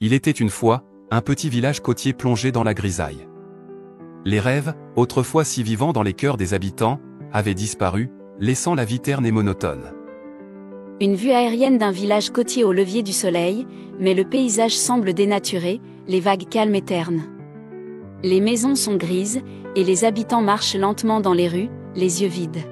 Il était une fois, un petit village côtier plongé dans la grisaille. Les rêves, autrefois si vivants dans les cœurs des habitants, avaient disparu, laissant la vie terne et monotone. Une vue aérienne d'un village côtier au lever du soleil, mais le paysage semble dénaturé, les vagues calmes et ternes. Les maisons sont grises, et les habitants marchent lentement dans les rues, les yeux vides.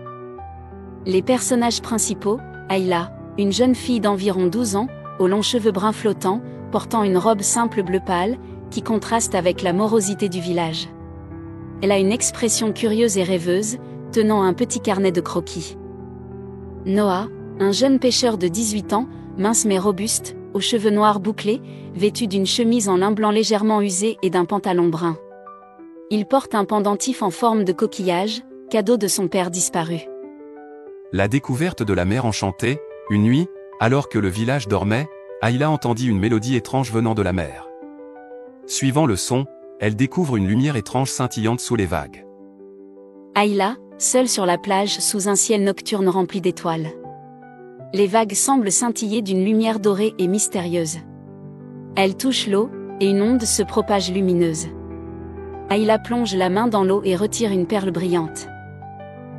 Les personnages principaux, Ayla, une jeune fille d'environ 12 ans, aux longs cheveux bruns flottants, portant une robe simple bleu pâle, qui contraste avec la morosité du village. Elle a une expression curieuse et rêveuse, tenant un petit carnet de croquis. Noah, un jeune pêcheur de 18 ans, mince mais robuste, aux cheveux noirs bouclés, vêtu d'une chemise en lin blanc légèrement usée et d'un pantalon brun. Il porte un pendentif en forme de coquillage, cadeau de son père disparu. La découverte de la mer enchantée, une nuit, alors que le village dormait, Ayla entendit une mélodie étrange venant de la mer. Suivant le son, elle découvre une lumière étrange scintillante sous les vagues. Ayla, seule sur la plage sous un ciel nocturne rempli d'étoiles. Les vagues semblent scintiller d'une lumière dorée et mystérieuse. Elle touche l'eau, et une onde se propage lumineuse. Ayla plonge la main dans l'eau et retire une perle brillante.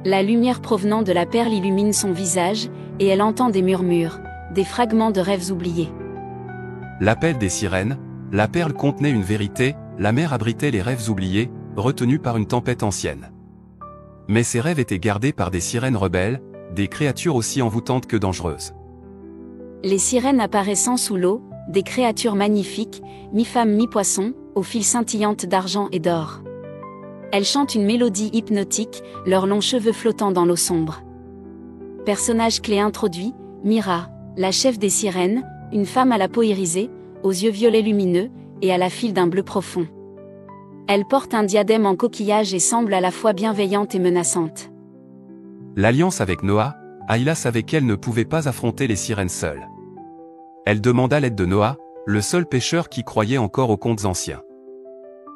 La lumière provenant de la perle illumine son visage, et elle entend des murmures, des fragments de rêves oubliés. L'appel des sirènes, la perle contenait une vérité, la mer abritait les rêves oubliés, retenus par une tempête ancienne. Mais ces rêves étaient gardés par des sirènes rebelles, des créatures aussi envoûtantes que dangereuses. Les sirènes apparaissant sous l'eau, des créatures magnifiques, mi-femmes mi-poissons, aux fils scintillantes d'argent et d'or. Elles chantent une mélodie hypnotique, leurs longs cheveux flottant dans l'eau sombre. Personnage clé introduit, Mira, la chef des sirènes, une femme à la peau irisée, aux yeux violets lumineux, et à la file d'un bleu profond. Elle porte un diadème en coquillage et semble à la fois bienveillante et menaçante. L'alliance avec Noah, Ayla savait qu'elle ne pouvait pas affronter les sirènes seule. Elle demanda l'aide de Noah, le seul pêcheur qui croyait encore aux contes anciens.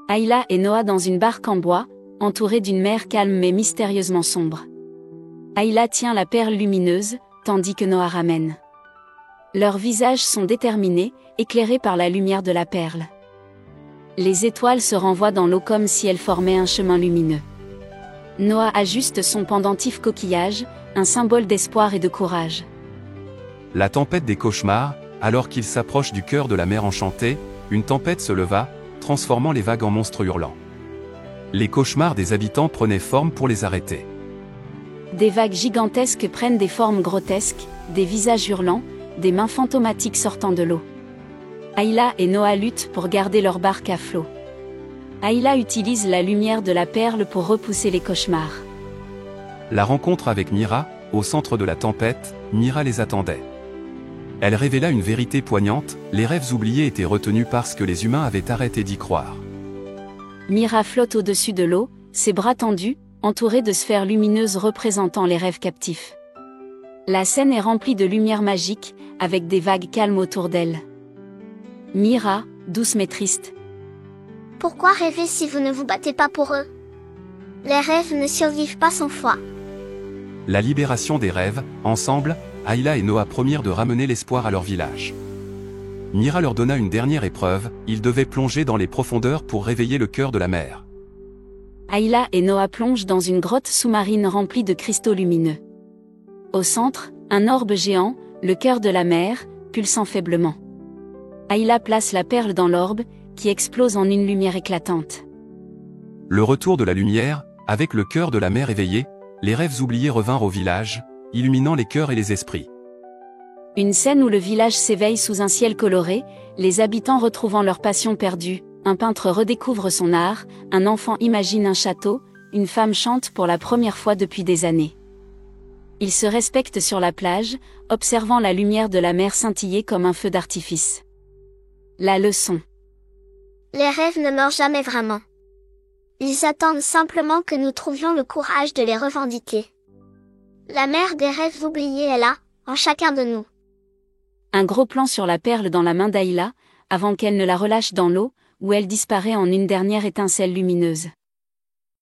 Ayla et Noah dans une barque en bois, entourée d'une mer calme mais mystérieusement sombre. Ayla tient la perle lumineuse, tandis que Noah ramène. Leurs visages sont déterminés, éclairés par la lumière de la perle. Les étoiles se renvoient dans l'eau comme si elles formaient un chemin lumineux. Noah ajuste son pendentif coquillage, un symbole d'espoir et de courage. La tempête des cauchemars, alors qu'il s'approche du cœur de la mer enchantée, une tempête se leva, transformant les vagues en monstres hurlants. Les cauchemars des habitants prenaient forme pour les arrêter. Des vagues gigantesques prennent des formes grotesques, des visages hurlants, des mains fantomatiques sortant de l'eau. Ayla et Noah luttent pour garder leur barque à flot. Ayla utilise la lumière de la perle pour repousser les cauchemars. La rencontre avec Mira, au centre de la tempête, Mira les attendait. Elle révéla une vérité poignante, les rêves oubliés étaient retenus parce que les humains avaient arrêté d'y croire. Mira flotte au-dessus de l'eau, ses bras tendus, entourés de sphères lumineuses représentant les rêves captifs. La scène est remplie de lumière magique, avec des vagues calmes autour d'elle. Mira, douce mais triste. Pourquoi rêver si vous ne vous battez pas pour eux? Les rêves ne survivent pas sans foi. La libération des rêves, ensemble, Ayla et Noah promirent de ramener l'espoir à leur village. Mira leur donna une dernière épreuve, ils devaient plonger dans les profondeurs pour réveiller le cœur de la mer. Ayla et Noah plongent dans une grotte sous-marine remplie de cristaux lumineux. Au centre, un orbe géant, le cœur de la mer, pulsant faiblement. Ayla place la perle dans l'orbe, qui explose en une lumière éclatante. Le retour de la lumière, avec le cœur de la mer éveillé, les rêves oubliés revinrent au village, illuminant les cœurs et les esprits. Une scène où le village s'éveille sous un ciel coloré, les habitants retrouvant leur passion perdue, un peintre redécouvre son art, un enfant imagine un château, une femme chante pour la première fois depuis des années. Ils se respectent sur la plage, observant la lumière de la mer scintiller comme un feu d'artifice. La leçon. Les rêves ne meurent jamais vraiment. Ils attendent simplement que nous trouvions le courage de les revendiquer. La mer des rêves oubliés est là, en chacun de nous. Un gros plan sur la perle dans la main d'Ayla, avant qu'elle ne la relâche dans l'eau, où elle disparaît en une dernière étincelle lumineuse.